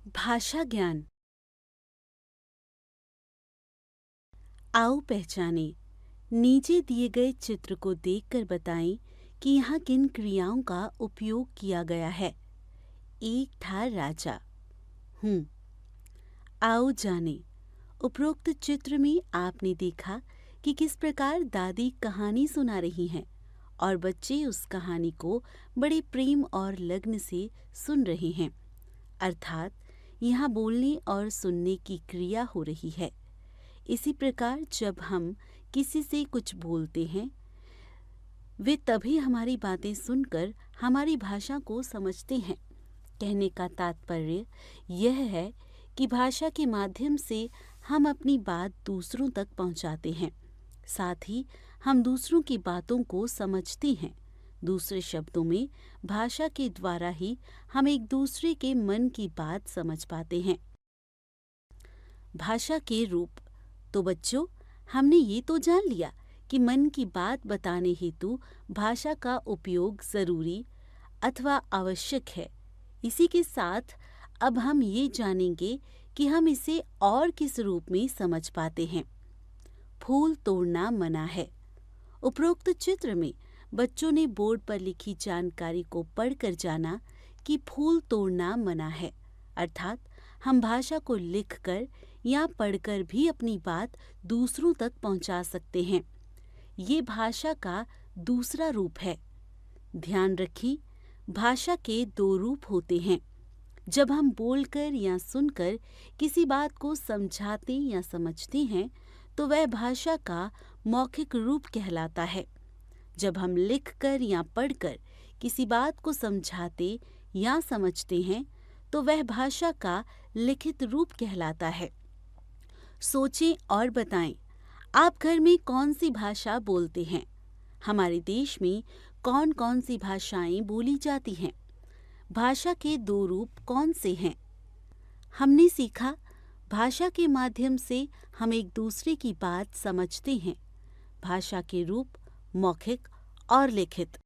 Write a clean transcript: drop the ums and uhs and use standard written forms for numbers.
भाषा ज्ञान। आओ पहचानें। नीचे दिए गए चित्र को देखकर बताएं कि यहाँ किन क्रियाओं का उपयोग किया गया है। एक था राजा। हूँ। आओ जानें। उपरोक्त चित्र में आपने देखा कि किस प्रकार दादी कहानी सुना रही हैं और बच्चे उस कहानी को बड़े प्रेम और लगन से सुन रहे हैं। अर्थात यहाँ बोलने और सुनने की क्रिया हो रही है। इसी प्रकार जब हम किसी से कुछ बोलते हैं, वे तभी हमारी बातें सुनकर हमारी भाषा को समझते हैं। कहने का तात्पर्य यह है कि भाषा के माध्यम से हम अपनी बात दूसरों तक पहुंचाते हैं। साथ ही हम दूसरों की बातों को समझते हैं। दूसरे शब्दों में, भाषा के द्वारा ही हम एक दूसरे के मन की बात समझ पाते हैं। भाषा के रूप। तो बच्चों, हमने ये तो जान लिया कि मन की बात बताने हेतु भाषा का उपयोग जरूरी अथवा आवश्यक है। इसी के साथ अब हम ये जानेंगे कि हम इसे और किस रूप में समझ पाते हैं। फूल तोड़ना मना है। उपरोक्त चित्र में बच्चों ने बोर्ड पर लिखी जानकारी को पढ़कर जाना कि फूल तोड़ना मना है। अर्थात हम भाषा को लिखकर या पढ़कर भी अपनी बात दूसरों तक पहुंचा सकते हैं। ये भाषा का दूसरा रूप है। ध्यान रखिए, भाषा के दो रूप होते हैं। जब हम बोलकर या सुनकर किसी बात को समझाते या समझते हैं तो वह भाषा का मौखिक रूप कहलाता है। जब हम लिखकर या पढ़कर किसी बात को समझाते या समझते हैं तो वह भाषा का लिखित रूप कहलाता है। सोचें और बताएं, आप घर में कौन सी भाषा बोलते हैं? हमारे देश में कौन कौन सी भाषाएं बोली जाती हैं? भाषा के दो रूप कौन से हैं? हमने सीखा, भाषा के माध्यम से हम एक दूसरे की बात समझते हैं। भाषा के रूप मौखिक और लिखित।